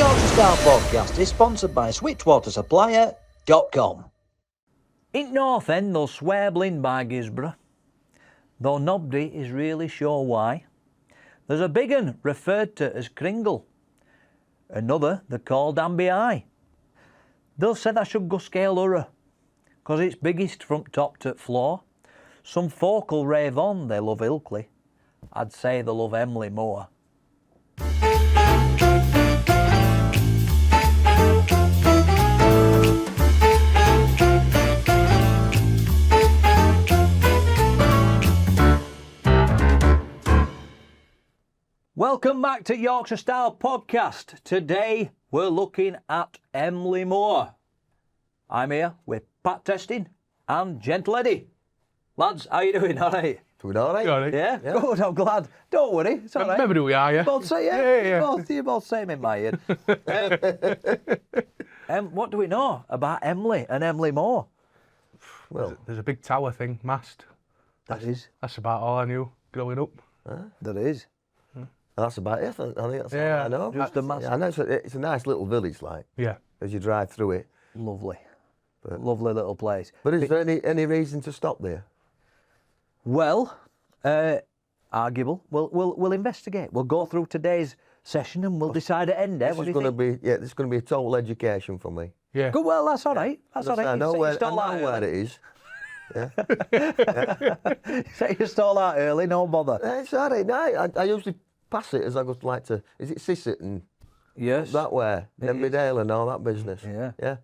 Yorkshire Style Podcast is sponsored by Switch Water Supplier.com. In North End, they'll swear blind by Gisborough, though nobody is really sure why. There's a big un referred to as Kringle, another they're called Ambi Eye. They'll say that should go scale Urra, 'cause it's biggest from top to floor. Some folk will rave on they love Ilkley. I'd say they love EMLEY Moor. Welcome back to Yorkshire Style Podcast. Today we're looking at EMLEY Moor. I'm here with Pat Testin and Gentle Eddie. Lads, how you doing? All right? Doing all right? All right. Yeah? Good, I'm glad. Don't worry, it's all right. Remember who we are, yeah? Both say, Yeah. You're both same in my head. What do we know about EMLEY and EMLEY Moor? Well, There's a big tower thing, mast. That's about all I knew growing up. There is. that's about it. I think that's Yeah. all I know. Just a massive... Yeah, I know it's a nice little village, like, Yeah. as you drive through it. Lovely. But- Lovely little place. But is there any reason to stop there? Well, arguable. We'll investigate. We'll go through today's session and we'll decide at end. This What is do you going to think? be, this is going to be a total education for me. Yeah. Good. Well, that's all right. That's all right. I know You where, set your I stall out know where early. it is. Set your stall out early. No bother. It's all right. No, I usually pass it as I go like to. Is it Sisset and Yes. that way, It is. Dale and all that business? Yeah. Yeah.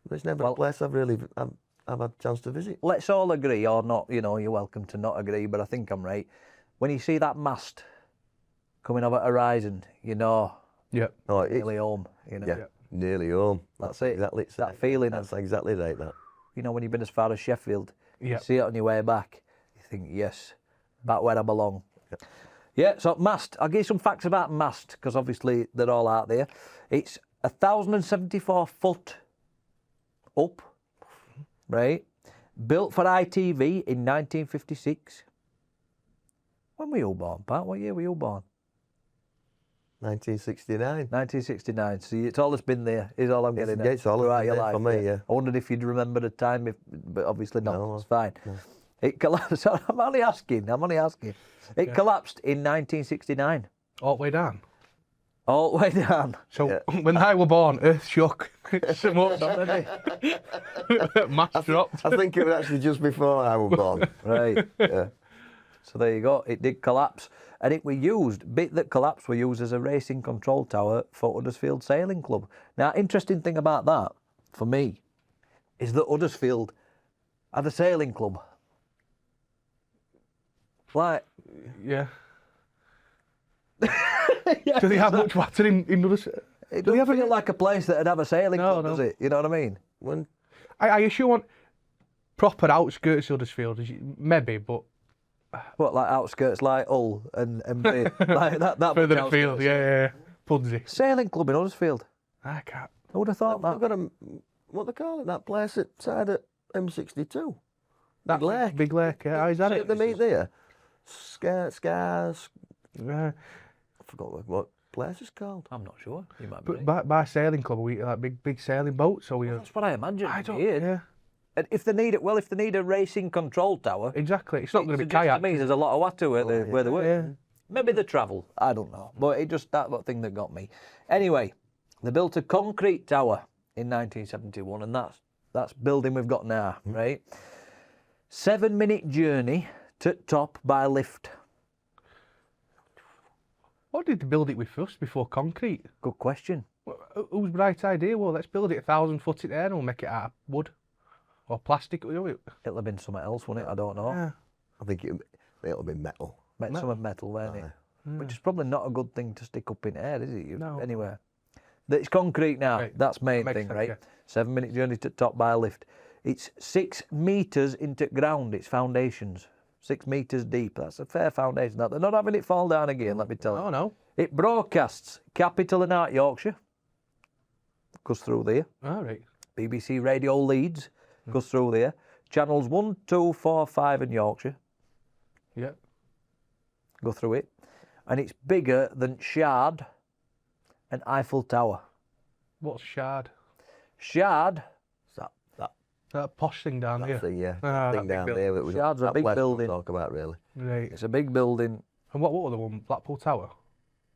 But it's never Well- a place I've had a chance to visit. Let's all agree, or not. You know, you're welcome to not agree, but I think I'm right. When you see that mast coming over the horizon, you know, Yeah. Oh, it's, nearly home. You know. yeah, nearly home. That's it. Exactly. It's That feeling That's of, exactly right. That. you know, when you've been as far as Sheffield, Yeah. you see it on your way back, you think, yes, back where I belong. Yeah, so mast. I'll give you some facts about mast, because obviously they're all out there. It's 1,074 foot up, right? Built for ITV in 1956. When were you born, Pat? What year were you born? 1969. 1969. So it's always been there, is all I'm getting at. It's always throughout been your there life, for me, yeah. I wondered if you'd remembered a time, but obviously not. No, It's fine. no. It collapsed. So I'm only asking. It collapsed in 1969. All the way down. All the way down. So when I were born, Earth shook. Some up, didn't it? Mast dropped. I think it was actually just before I was born. Right. Yeah. So there you go. It did collapse. And it were used, bit that collapsed were used as a racing control tower for Huddersfield Sailing Club. Now, interesting thing about that, for me, is that Huddersfield had a sailing club. Like, Yeah. Do they have much water in others? it Do they doesn't have feel like a place that would have a sailing No, club, no. does it? You know what I mean? When I assume on proper outskirts of Huddersfield, maybe, but What, like outskirts like Hull and like that further much afield, outskirts? yeah. Pudsey. Sailing club in Huddersfield. I can't. I would have thought I've that. got what they call it, that place outside at M62. That Big lake, yeah. Is that See it? they meet there? Scars. Yeah. I forgot what place it's called. I'm not sure. You might be But right. by sailing club, we like big sailing boats. So we. That's what I imagine. I don't. Weird. Yeah. And if they need a racing control tower, Exactly. It's not going to be suggests kayak. to me there's a lot of water where they work. Yeah. Maybe they travel. I don't know. But it just that thing that got me. Anyway, they built a concrete tower in 1971, and that's building we've got now, right? 7-minute journey to top by lift. What did they build it with first before concrete? Good question. Whose bright idea? Well, let's build it 1,000 foot in the air and we'll make it out of wood or plastic. It'll have been something else, wouldn't it? I don't know. Yeah. I think it'll be metal. Some of metal, weren't it? Aye. Which is probably not a good thing to stick up in air, is it? No. Anywhere. It's concrete now. Right. That's main Makes thing, sense, right? yeah. 7-minute journey to top by lift. It's 6 metres into ground, its foundations. 6 metres deep. That's a fair foundation. They're not having it fall down again, let me tell you. Oh, no. It broadcasts Capital and Art Yorkshire. Goes through there. All right. BBC Radio Leeds. Goes through there. Channels 1, 2, 4, 5 in Yorkshire. Yeah. Go through it. And it's bigger than Shard and Eiffel Tower. What's Shard? Shard. That posh thing down here. That's the thing that down big there. That was Shard's a that big place we'll building. talk about really. Right. It's a big building. And what was the one? Blackpool Tower?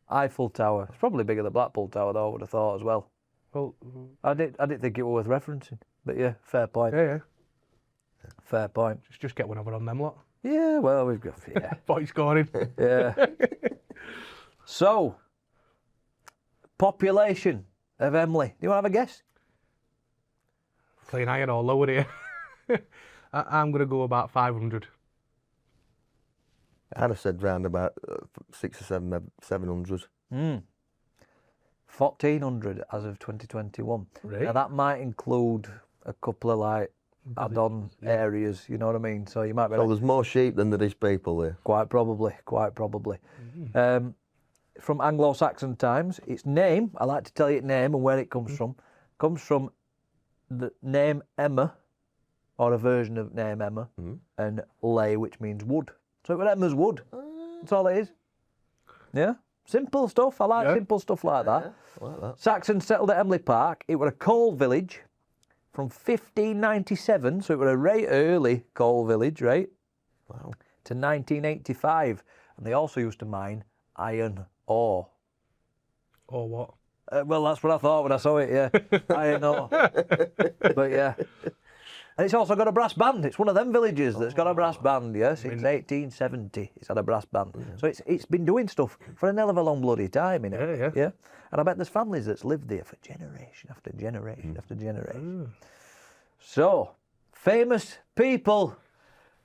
Eiffel Tower. It's probably bigger than Blackpool Tower, though, I would have thought as well. Well, I didn't think it was worth referencing. But yeah, fair point. yeah. Fair point. Just get one over on them lot. Yeah, well, we've got, yeah. Point scoring. Yeah. So, population of Emley. Do you want to have a guess? Playing iron or lower here. I'm going to go about 500. I'd have said round about 600 or 700. 1,400 as of 2021. Right. Now, that might include a couple of, like, add-on areas, you know what I mean? So you might be So like, there's more sheep than there is people there. quite probably. From Anglo-Saxon times, its name, I like to tell you its name and where it comes from the name Emma, or a version of name Emma, and ley, which means wood. So it was Emma's wood. That's all it is. Yeah? Simple stuff. I like simple stuff like that. I like that. Saxons settled at Emley Park. It was a coal village from 1597, so it was a right early coal village, right? Wow. To 1985. And they also used to mine iron ore. Or what? Well, that's what I thought when I saw it, yeah. Iron ore. But yeah. And it's also got a brass band. It's one of them villages that's got a brass band, yeah. Since 1870, it's had a brass band. So it's been doing stuff for a hell of a long bloody time, innit? Yeah. And I bet there's families that's lived there for generation after generation after generation. So, famous people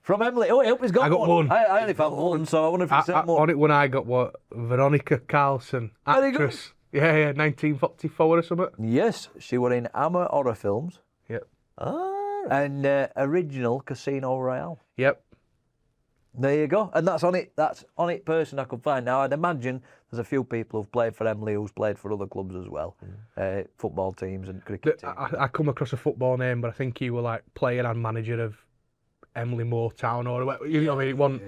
from Emley. Oh, I hope he's got one. I got one. I only found one, so I wonder if he's sent more. On it when I got what? Veronica Carlson, Very good. actress. Yeah, 1944 or something. Yes, she were in Hammer horror films Yep. and original Casino Royale. Yep. There you go. And that's on it person I could find. Now, I'd imagine there's a few people who've played for Emley who's played for other clubs as well, football teams and cricket teams. I come across a football name, but I think he were like player and manager of EMLEY MOOR town or whatever. You know what I mean? It wasn't,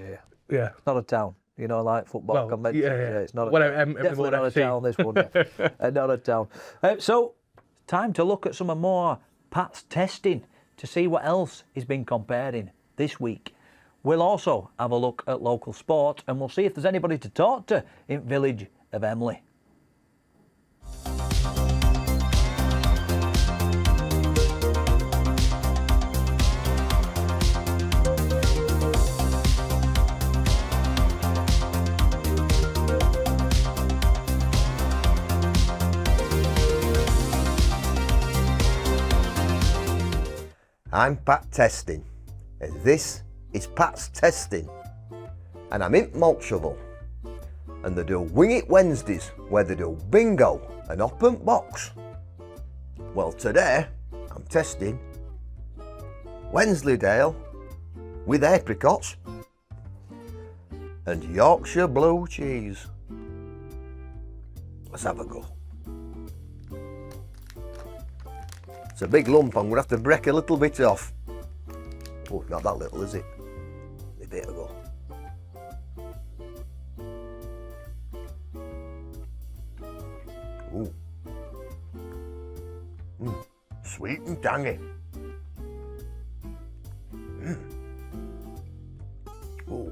yeah. It's not a town, you know, like football convention. Yeah. It's not Definitely not a town, this one. Yeah. Not a town. So, time to look at some of more Pat's testing to see what else he's been comparing this week. We'll also have a look at local sport and we'll see if there's anybody to talk to in village of Emley. I'm Pat Testin, and this is Pat's Testing. And I'm in Maltshovel, and they do Wing It Wednesdays, where they do bingo and open box. Well, today I'm testing Wensleydale with apricots and Yorkshire blue cheese. Let's have a go. It's a big lump, I'm going to have to break a little bit off. Oh, not that little, is it? A bit ago. Ooh. Sweet and tangy. Ooh.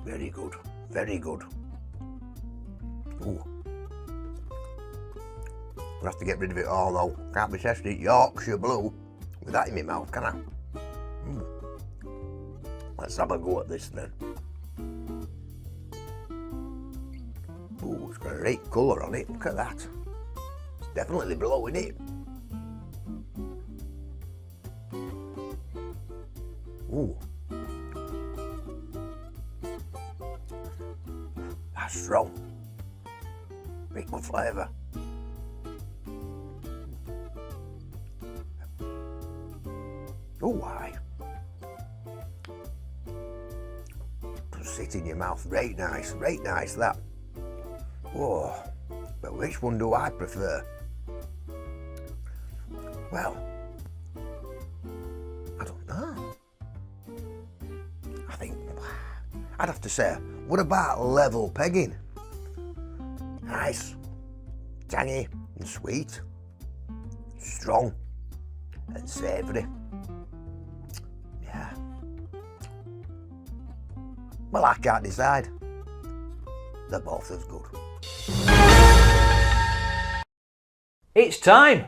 Very good, very good. Ooh. I'll have to get rid of it all though. Can't be testing Yorkshire blue with that in my mouth, can I? Let's have a go at this then. Ooh, it's got a great colour on it. Look at that. It's definitely blowing it. Ooh. That's strong. Big good flavour. Oh, aye. Just sit in your mouth. Right nice that. Oh, but which one do I prefer? Well, I don't know. I I'd have to say, what about level pegging? Nice, tangy and sweet, strong and savoury. Yeah. Well, I can't decide. They're both as good. It's time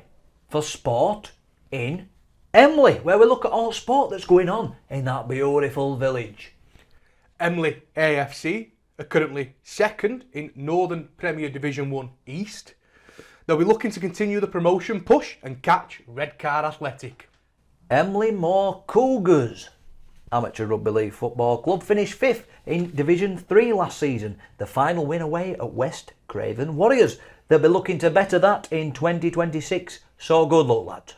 for Sport in EMLEY, where we look at all sport that's going on in that beautiful village. EMLEY AFC are currently second in Northern Premier Division 1 East. They'll be looking to continue the promotion push and catch Redcar Athletic. EMLEY MOOR Cougars, amateur rugby league football club, finished 5th in Division 3 last season. The final win away at West Craven Warriors. They'll be looking to better that in 2026, so good luck, lads.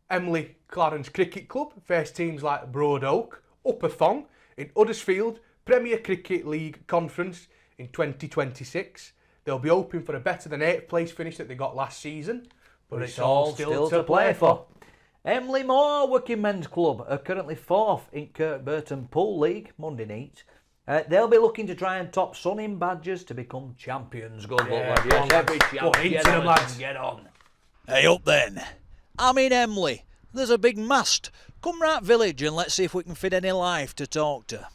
EMLEY Clarence Cricket Club face teams like Broad Oak, Upper Thong in Huddersfield Premier Cricket League Conference in 2026. They'll be hoping for a better than 8th place finish that they got last season, but it's all still to play for. EMLEY MOOR Working Men's Club are currently 4th in Kirkburton Pool League, Monday night. They'll be looking to try and top Sunning Badgers to become champions. Good luck, lads. Yes, every chance. Get on. Hey up then, I'm in EMLEY. There's a big mast. Come right village and let's see if we can fit any life to talk to.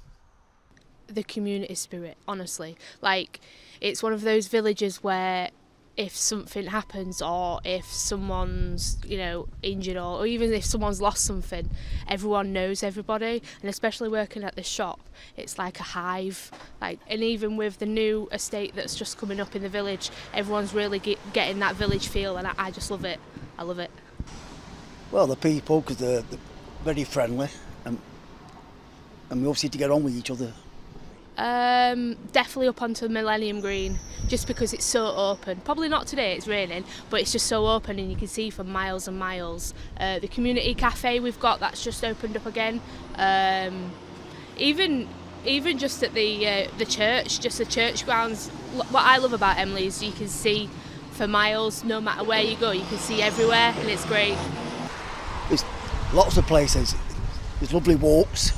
The community spirit, honestly. Like, it's one of those villages where if something happens or if someone's, injured or even if someone's lost something, everyone knows everybody. And especially working at the shop, it's like a hive. And even with the new estate that's just coming up in the village, everyone's really getting that village feel, and I just love it. I love it. Well, the people, because they're very friendly, and we all seem to get on with each other. Definitely up onto Millennium Green, just because it's so open. Probably not today, it's raining, but it's just so open and you can see for miles and miles. The community cafe we've got, that's just opened up again. Even just at the church, just the church grounds. What I love about EMLEY is you can see for miles, no matter where you go, you can see everywhere, and it's great. There's lots of places. There's lovely walks.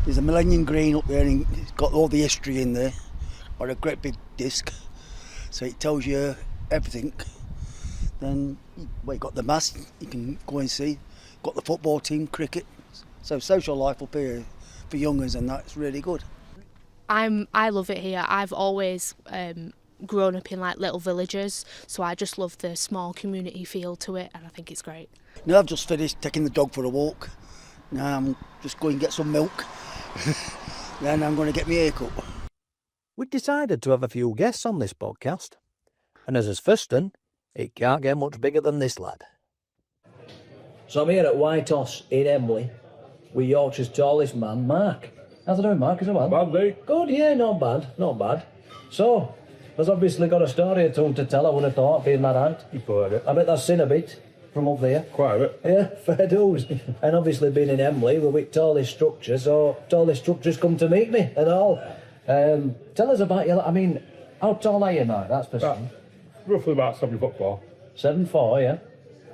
There's a Millennium Green up there, and it's got all the history in there, or a great big disc, so it tells you everything. Then, you've got the mast, you can go and see. Got the football team, cricket. So social life up here for youngers, and that's really good. I love it here. I've always grown up in little villages, so I just love the small community feel to it, and I think it's great. Now I've just finished taking the dog for a walk. Now I'm just going to get some milk. Then I'm going to get my hair cut. We decided to have a few guests on this podcast, and as his first one, it can't get much bigger than this lad. So I'm here at White Hoss in EMLEY with Yorkshire's tallest man, Mark. How's it doing, Mark? Is it well? Bad, mate. Good, yeah, not bad, not bad. So, there's obviously got a story or two to tell, I would have thought, being that out. You've heard it. I bet that's seen a bit from up there. Quite a bit. Yeah, fair dues. And obviously being in EMLEY, we're with tallest structure, so tallest structures come to meet me and all. Tell us about your, how tall are you now? That's for certain. Roughly about 7'4". 7'4",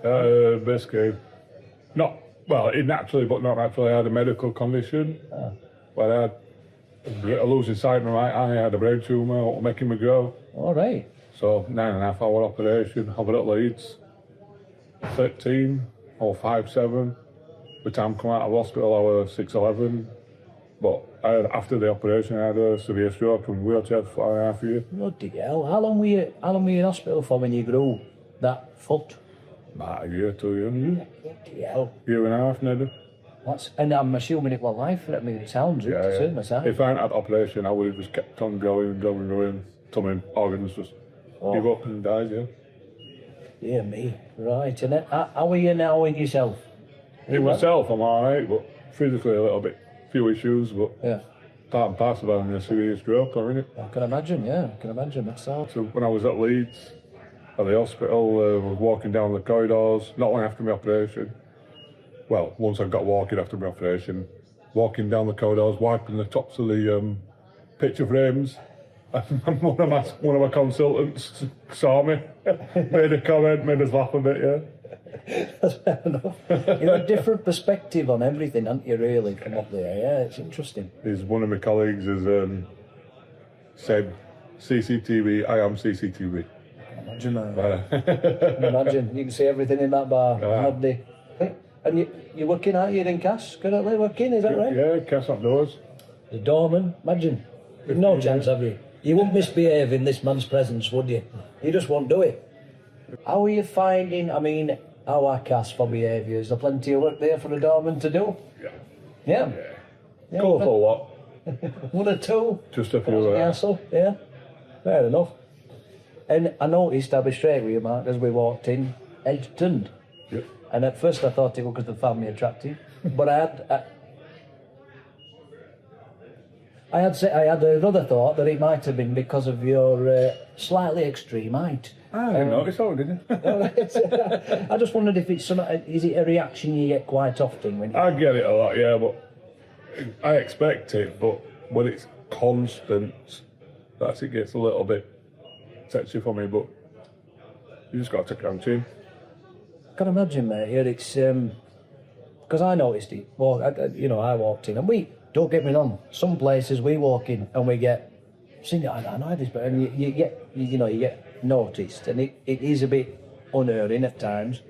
yeah. Basically, naturally, but not naturally, I had a medical condition where I had a losing sight in my right eye, I had a brain tumour making me grow. All right. So 9.5 hour operation, over at Leeds. 13 or 5'7". By the time I come out of hospital, I was 6'11". But after the operation, I had a severe stroke and wheelchair for 4.5 years. Bloody hell. How long were you in hospital for when you grew that foot? About a year, 2 years. Bloody hell. Year and a half, nearly. And I'm assuming it was life. It sounds it. Yeah. If I hadn't had the operation, I would have just kept on going, till my organs just give up and died, yeah. Dear me. Right. And how are you now in yourself? In myself, I'm alright, but physically a little bit, few issues, but yeah. Part and parcel of having a serious stroke, isn't it? I can imagine, yeah. I can imagine. That's all. So when I was at Leeds, at the hospital, I was walking down the corridors, not long after my operation. Well, once I got walking after my operation, walking down the corridors, wiping the tops of the picture frames. And one of my consultants saw me, made a comment, made us laugh a bit, yeah. That's fair enough. You know, a different perspective on everything, haven't you, really, from up there? Yeah, it's interesting. There's one of my colleagues has said, CCTV, I am CCTV. Imagine that. Imagine, you can see everything in that bar. Handy. And you're working out here in Cass, currently working, is that right? Yeah, Cass outdoors. The doorman, imagine. You've no chance, have you? You wouldn't misbehave in this man's presence, would you? You just won't do it. How are you finding, I mean, our Cass for behaviour? Is there plenty of work there for a doorman to do? Yeah. Yeah? Colourful lot. One or two? Just a few. Yeah, fair enough. And I noticed, I'll be straight with you, Mark, as we walked in, heads turned. Yep. And at first I thought it was because they found me attractive, but I had another thought that it might have been because of your slightly extreme height. I didn't notice that, didn't I just wondered if it's is it a reaction you get quite often when? I get it a lot, yeah, but I expect it. But when it's constant, it gets a little bit sexy for me. But you just got to take it on chin. I can imagine, mate. Yeah, it's because I noticed it. Well, I walked in, and we don't get me wrong. Some places we walk in and we get, I know this, but and you get noticed, and it is a bit unerring at times.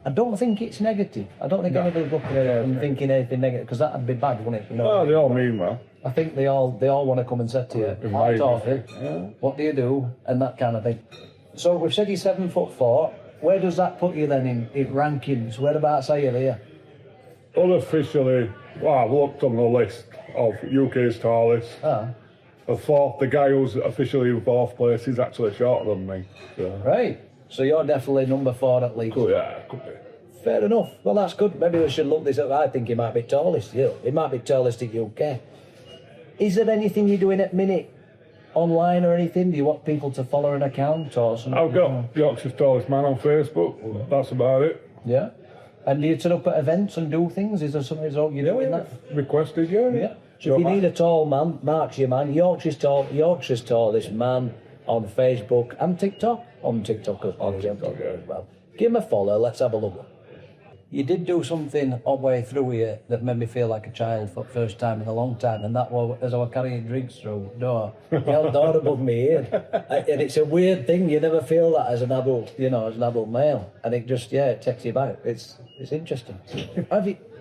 I don't think it's negative. I don't think anybody's looking at it and thinking anything negative, because that'd be bad, wouldn't it? You know? Well, they all mean well. I think they all want to come and say to you, "Hi, Dorothy, what do you do?" and that kind of thing. So we've said you're 7'4". Where does that put you then in rankings? Whereabouts are you there? Unofficially, I've looked on the list of UK's tallest. The guy who's officially in fourth place is actually shorter than me. So. Right. So you're definitely number 4 at least. Oh, yeah, could be. Fair enough. Well, that's good. Maybe we should look this up. I think he might be tallest. Yeah, he might be tallest in UK. Is there anything you're doing at minute online or anything? Do you want people to follow an account or something? I've got Yorkshire's Tallest Man on Facebook. That's about it. Yeah. And do you turn up at events and do things? Is there something you're doing that? Requested, yeah. Yeah. So if you need a tall man, Mark's your man. Yorkshire's Tallest Man on Facebook and TikTok. On TikTok as well. Give him a follow. Let's have a look. You did do something all the way through here that made me feel like a child for the first time in a long time, and that was as I was carrying drinks through the door. You held the door above me head. And it's a weird thing, you never feel that as an adult, as an adult male. And it just, it takes you back. It's interesting.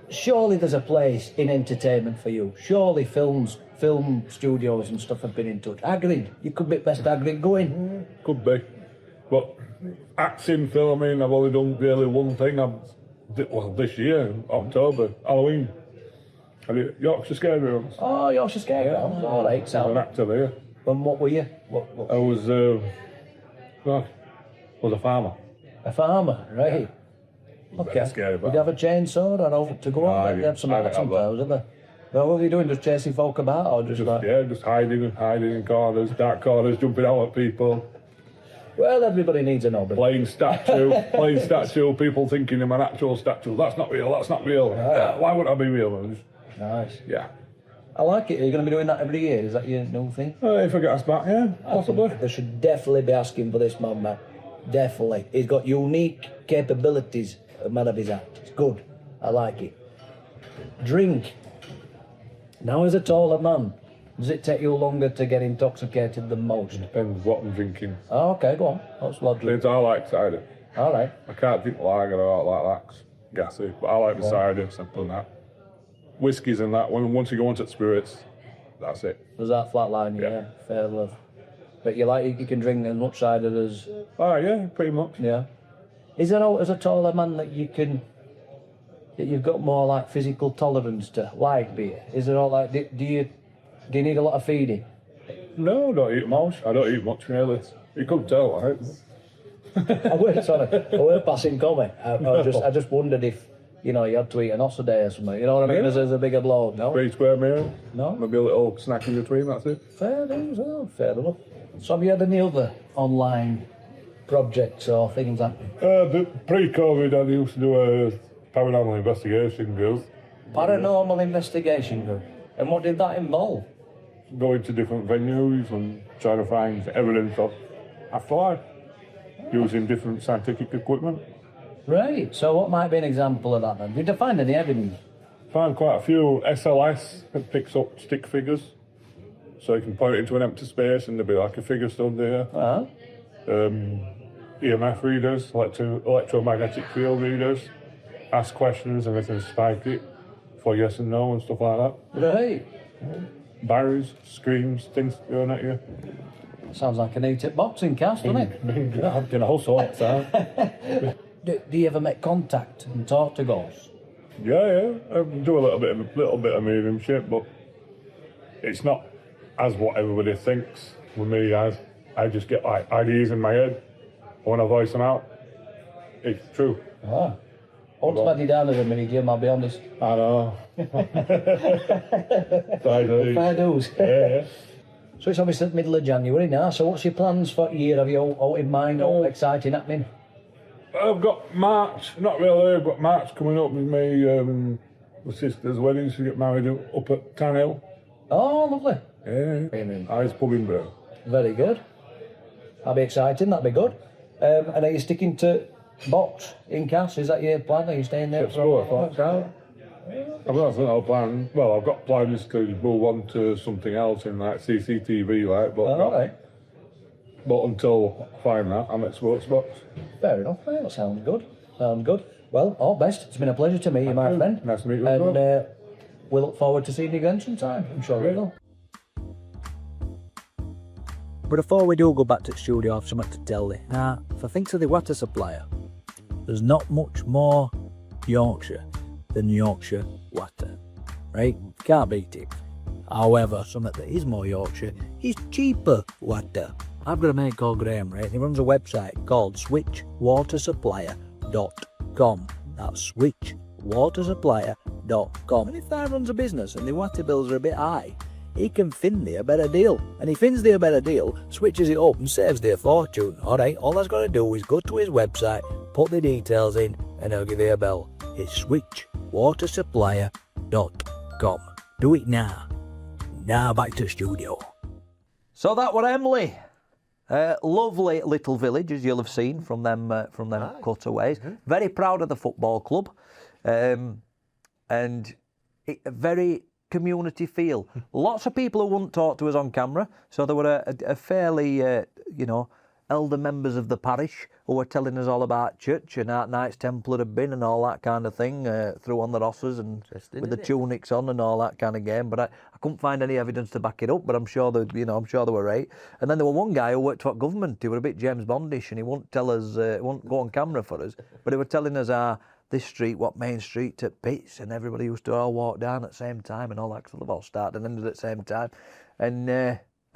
Surely there's a place in entertainment for you. Surely film studios and stuff have been in touch. Hagrid, you could be best Hagrid going. Could be. But acting, filming, I've only done really one thing. This year, October, Halloween. I did Yorkshire Scare Rooms. Oh, Yorkshire Scare Rooms. All right, so. I'm an actor there. And what were you? What? I was a farmer. A farmer, right. Okay. Scary about. Did you have a chainsaw or over to go on? They have some sometimes, didn't they? Well, what were you doing? Just chasing folk about, or just like? Yeah, just hiding in corners, dark corners, jumping out at people. Well, everybody needs a nobody. Playing statue, people thinking I'm an actual statue. That's not real. Right. Why would I be real? Nice. Yeah. I like it. Are you going to be doing that every year? Is that your new thing? If I get asked back, yeah, possibly. They should definitely be asking for this man, Matt. Definitely. He's got unique capabilities, a man of his act. It's good. I like it. Drink. Now as a taller man, does it take you longer to get intoxicated than most? Depends what I'm drinking. Oh, okay, go on. What's what drink? I like cider. All right. I can't drink lager or like that. Gassy. But I like the cider, simple as that. Whiskies and that, once you go into spirits, that's it. Does that flatline? Yeah. Fair enough. But you can drink as much cider as... Oh, yeah, pretty much. Yeah. Is there, as a taller man, that you've got more like physical tolerance to like beer? Is there all like, do you need a lot of feeding? No, I don't eat much. I don't eat much really. You couldn't tell, right? I weren't passing comment. I just wondered if, you had to eat an oss a day or something. You know what I mean? As a bigger blow. No? 3 square meal. No? Maybe a little snack in between, that's it. Fair enough. So have you had any other online projects or things like that? Pre-COVID, I used to do a paranormal investigation group. Paranormal investigation group? And what did that involve? Going to different venues and trying to find evidence of afterlife using different scientific equipment. Right, so what might be an example of that then? Did you find any evidence? Found quite a few SLS that picks up stick figures. So you can point it into an empty space and there'll be like a figure stood there. Uh-huh. EMF readers, electromagnetic field readers, ask questions and they can spike it for yes and no and stuff like that. Right. Barriers, screams, things thrown at you. Sounds like an 8-tip boxing cast, doesn't it? I've done all sorts, Do you ever make contact and talk to ghosts? Yeah. I do a little bit of mediumship, but it's not as what everybody thinks with me. I just get like ideas in my head. When I voice them out, it's true. Ah. Ultimately down as a mini-gym, I'll be honest. I know. Fair dues. Yeah. So it's obviously the middle of January now, so what's your plans for the year? Have you all in mind, all exciting happening? I've got March, not really, I've got March coming up with my sister's wedding. She get married up at Tan Hill. Oh, lovely. Yeah. Ice pub in Bro. Very good. That'll be exciting, that'll be good. And are you sticking to box in Cass? Is that your plan? Are you staying there? I've got plans. Well, I've got plans to move on to something else in like CCTV, like, but All right. But until I find that, I'm at Sports Box. Fair enough, mate. That sounds good. Sounds good. Well, all best. It's been a pleasure to meet you, my friend. Nice to meet you. And we look forward to seeing you again sometime. I'm sure we will. But before we do go back to the studio, I have something to tell you. Now, for things of the water supplier, there's not much more Yorkshire than Yorkshire water, right? Can't beat it. However, something that is more Yorkshire is cheaper water. I've got a mate called Graham, right? He runs a website called switchwatersupplier.com. That's switchwatersupplier.com. And if that runs a business and the water bills are a bit high, he can fin thee a better deal. And he fins thee a better deal, switches it up and saves thee a fortune. Alright, all that's got to do is go to his website, put the details in, and he'll give you a bell. It's switchwatersupplier.com. Do it now. Now back to the studio. So that were Emley. Lovely little village, as you'll have seen from them cutaways. Very proud of the football club, and very community feel. Lots of people who wouldn't talk to us on camera, so there were a fairly, elder members of the parish who were telling us all about church and how Knights Templar had been and all that kind of thing, through on the rosses and with the tunics on and all that kind of game. But I couldn't find any evidence to back it up. But I'm sure they were right. And then there was one guy who worked for government. He was a bit James Bondish, and he wouldn't tell us, wouldn't go on camera for us. But he was telling us this street, what Main Street at Pitts, and everybody used to all walk down at the same time and all that sort of all started and ended at the same time.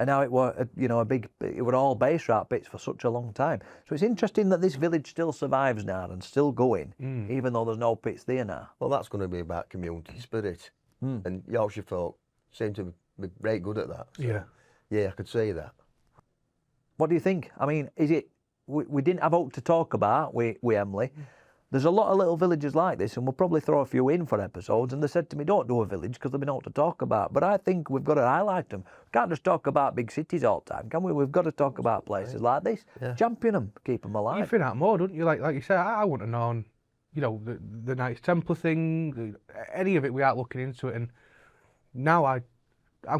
And now it were, it were all base rap bits for such a long time. So it's interesting that this village still survives now and still going, even though there's no pits there now. Well, that's going to be about community spirit. And Yorkshire folk seem to be very good at that. So, yeah, I could say that. What do you think? I mean, is it, we didn't have out to talk about with Emley. There's a lot of little villages like this, and we'll probably throw a few in for episodes, and they said to me, don't do a village because there'll be nothing to talk about. But I think we've got to highlight them. We can't just talk about big cities all the time, can we? We've got to talk about places like this. Yeah. Champion them, keep them alive. You think that more, don't you? Like you say, I wouldn't have known, the Knights Templar thing, any of it without looking into it. And now I'm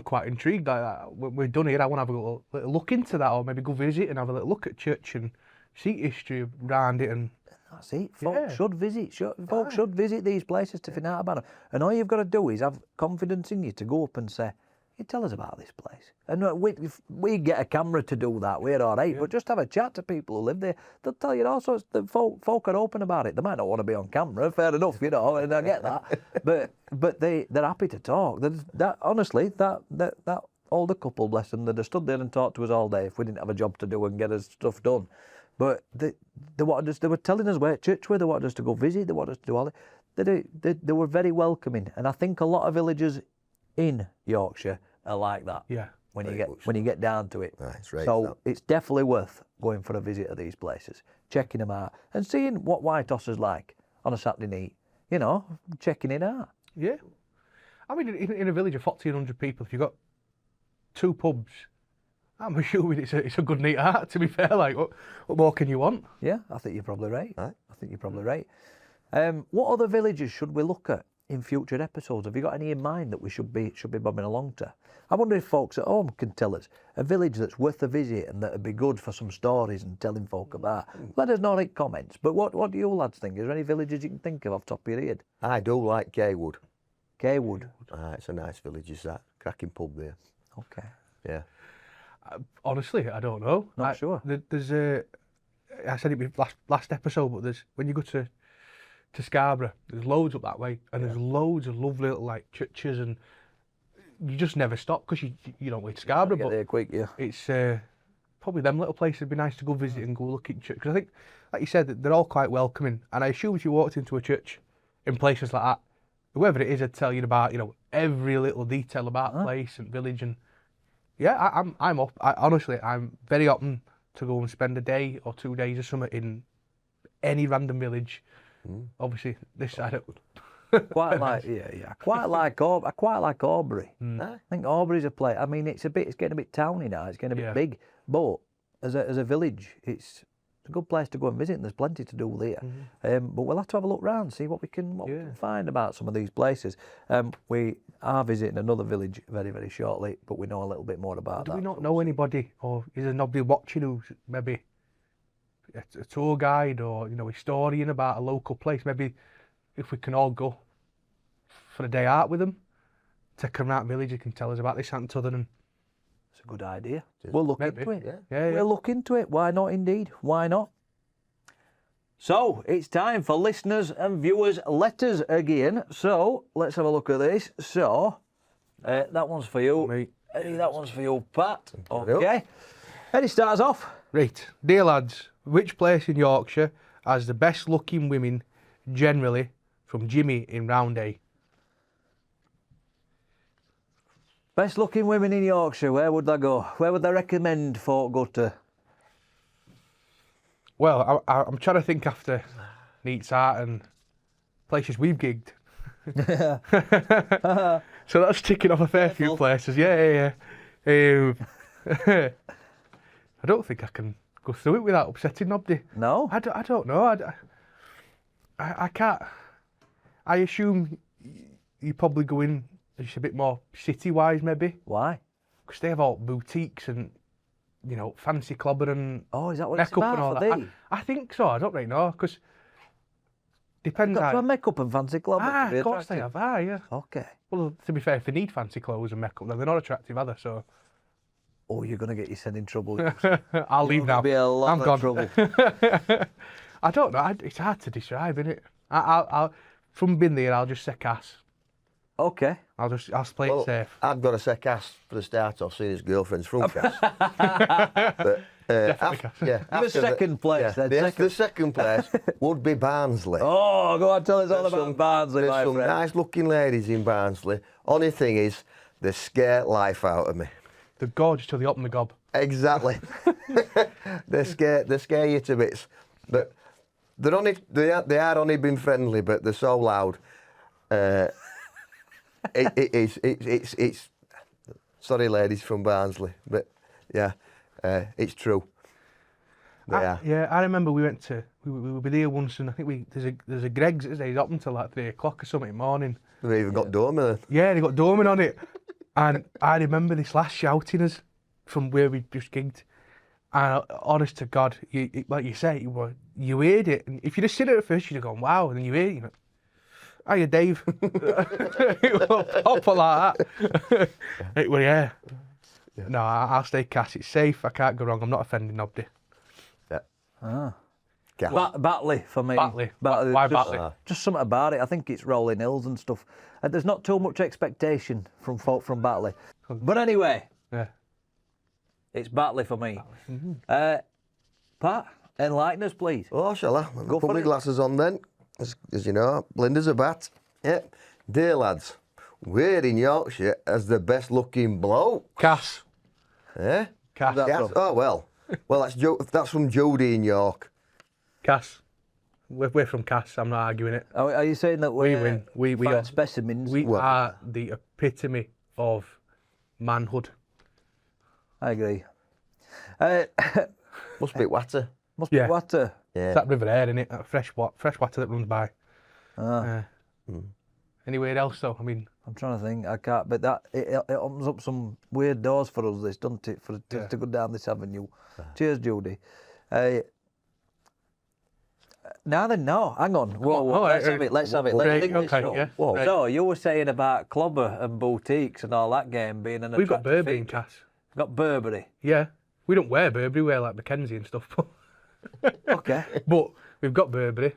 quite intrigued. We've done it, I want to have a little look into that, or maybe go visit and have a little look at church and see history around it. And that's it. Folks should visit. Folks should visit these places to find out about them. And all you've got to do is have confidence in you to go up and say, "You tell us about this place." And if we get a camera to do that, we're all right. But just have a chat to people who live there. They'll tell you all sorts. The folk are open about it. They might not want to be on camera. Fair enough, and I get that. but they're happy to talk. Honestly, that older couple, bless them, they'd have stood there and talked to us all day if we didn't have a job to do and get us stuff done. But they wanted us. They were telling us where church were. They wanted us to go visit. They wanted us to do all that. They were very welcoming, and I think a lot of villages in Yorkshire are like that. Yeah. When you get down to it. That's right. So it's definitely worth going for a visit of these places, checking them out, and seeing what Whitehorse's like on a Saturday night. Checking it out. Yeah. I mean, in a village of 1,400 people, if you've got 2 pubs I'm assuming it's a good neat art, to be fair. Like, what more can you want? Yeah, I think you're probably right. Right. I think you're probably right. What other villages should we look at in future episodes? Have you got any in mind that we should be bobbing along to? I wonder if folks at home can tell us a village that's worth a visit and that'd be good for some stories and telling folk about. Let us know in comments. But what do you lads think? Is there any villages you can think of off the top of your head? I do like Kaywood. Kaywood. It's a nice village, is that? Cracking pub there. Okay. Yeah. Honestly, I don't know. Not sure. There's I said it last episode, but there's when you go to Scarborough, there's loads up that way, and there's loads of lovely little like churches, and you just never stop because you don't wait to Scarborough. Get but there quick, yeah. it's probably them little places would be nice to go visit and go look at church, because I think, like you said, that they're all quite welcoming. And I assume if you walked into a church in places like that, whoever it is would tell you about every little detail about the place and village. And yeah, I'm up. Honestly, I'm very open to go and spend a day or 2 days or something in any random village. Obviously, this side of Quite like I quite like Aubrey. I think Aubrey's a place. I mean, it's getting a bit towny now. It's getting a bit big, but as a village, it's a good place to go and visit. And there's plenty to do there. But we'll have to have a look round, see what we can find about some of these places. We are visiting another village very, very shortly, but we know a little bit more about that. Do we not know anybody, or is there nobody watching who's maybe a tour guide or historian about a local place? Maybe if we can all go for a day out with them, take them around the village, you can tell us about this and t'other. And it's a good idea. We'll look maybe. into it. Yeah. We'll look into it. Why not, indeed? Why not? So, it's time for listeners and viewers' letters again. So, let's have a look at this. So, that one's for you. Mate. Eddie, that one's for you, Pat. you. Okay. Eddie starts off. Right, dear lads, which place in Yorkshire has the best looking women generally? From Jimmy in Round A. Best looking women in Yorkshire, where would they go? Where would they recommend folk go to? Well, I'm trying to think after Neat's Art and places we've gigged. So that's ticking off a fair few places. Yeah. I don't think I can go through it without upsetting nobody. No? I don't know. I can't. I assume you probably go in just a bit more city-wise, maybe. Why? Because they have all boutiques and, fancy clobber and Oh, is that what it's makeup about and all for that. thee? I think so. I don't really know, because depends. Got to have makeup and fancy clothes. Of course they have. Yeah. Okay. Well, to be fair, if they need fancy clothes and makeup, then they're not attractive, are they? So Oh, you're going to get yourself in trouble. I'll leave now. Be a lot I'm of gone. trouble. I don't know. It's hard to describe, isn't it? I'll from being there, I'll just say Cass. Okay. I'll play it safe. I've got to say Cass for the start off, seeing his girlfriend's from Cass. But, Definitely Cass. Yeah, Give us second place then. The second place would be Barnsley. Oh, go on, tell us all There's about some- Barnsley, There's my some friend. nice looking ladies in Barnsley. Only thing is, they scare life out of me. They're gorgeous till they open the gob. Exactly. they scare you to bits. But they are only being friendly, but they're so loud. It's sorry, ladies from Barnsley, but yeah, it's true. They are. Yeah, I remember we were there once, and I think there's a Greg's that stays open till like 3 o'clock or something in the morning. They've even got Dormer. Yeah, they got Dorman on it. And I remember this last shouting us from where we just gigged. And honest to God, like you say, you heard it. And if you'd have seen it at first, you'd have gone, wow. And then you hear it, you know, hiya, Dave. It will pop like that. It will, yeah. No, I'll stay Cass. It's safe. I can't go wrong. I'm not offending nobody. Yeah. Batley for me. Batley. Why Batley? Just something about it. I think it's rolling hills and stuff. And there's not too much expectation from folk from Batley. But anyway, Yeah. it's Batley for me. Pat, enlighten us, please. Oh, shall I? Go Put for my it. glasses on then. As you know, Blinder's a bat. Yep. Dear lads, where in Yorkshire has the best looking bloke? Cass. Eh? Cass. That Yes. from? Oh, well. Well, that's from Jody in York. Cass. We're from Cass. I'm not arguing it. Are you saying that We we're win. We fine are. specimens? We Well- are the epitome of manhood. I agree. Must be water. Must be water. Yeah. It's that River Aire, isn't it? That fresh water that runs by. Anywhere else though? I mean, I'm trying to think. I can't. But that it opens up some weird doors for us. This, doesn't it? To go down this avenue. Cheers, Judy. Now then, no. Hang on. Whoa, let's have it. Let's think this through. Yeah. Whoa. So you were saying about Clobber and boutiques and all that game being an We've got attractive Burberry in feature. Cass. We've got Burberry. Yeah. We don't wear Burberry, we wear like Mackenzie and stuff. Okay. But we've got Burberry.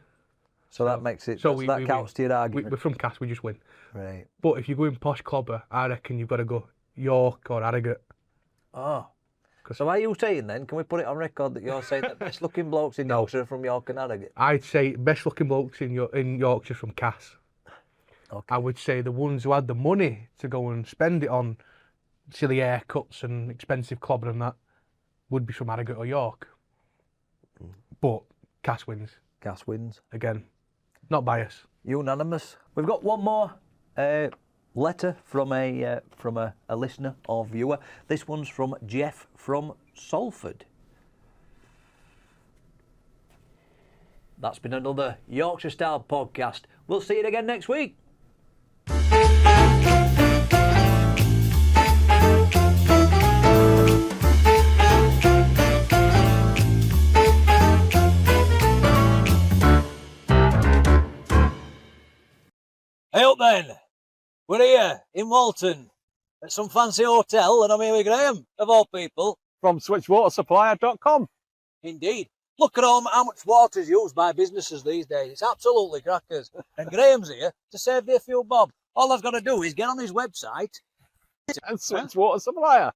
So that makes it. So So that counts to your argument. We're from Cass, we just win. Right. But if you go in posh Clobber, I reckon you've got to go York or Harrogate. Oh. So are you saying then? Can we put it on record that you're saying that best looking blokes in Yorkshire are from York and Harrogate? I'd say best looking blokes in Yorkshire from Cass. Okay. I would say the ones who had the money to go and spend it on silly haircuts and expensive clobber and that would be from Harrogate or York. But Cass wins. Cass wins. Again, not bias. Unanimous. We've got one more letter from a listener or viewer. This one's from Jeff from Salford. That's been another Yorkshire Style Podcast. We'll see you again next week. Hey up then, we're here in Walton at some fancy hotel and I'm here with Graham, of all people. From switchwatersupplier.com. Indeed. Look at how much water's used by businesses these days. It's absolutely crackers. And Graham's here to save you a few bob. All I've got to do is get on his website And Switch Water Supplier.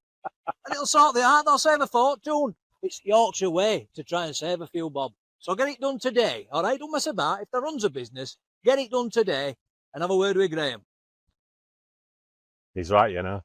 and it'll sort the out. They'll save a fortune. It's Yorkshire way to try and save a few bob. So get it done today, all right? Don't mess about. If there runs a business, get it done today and have a word with Graham. He's right, you know.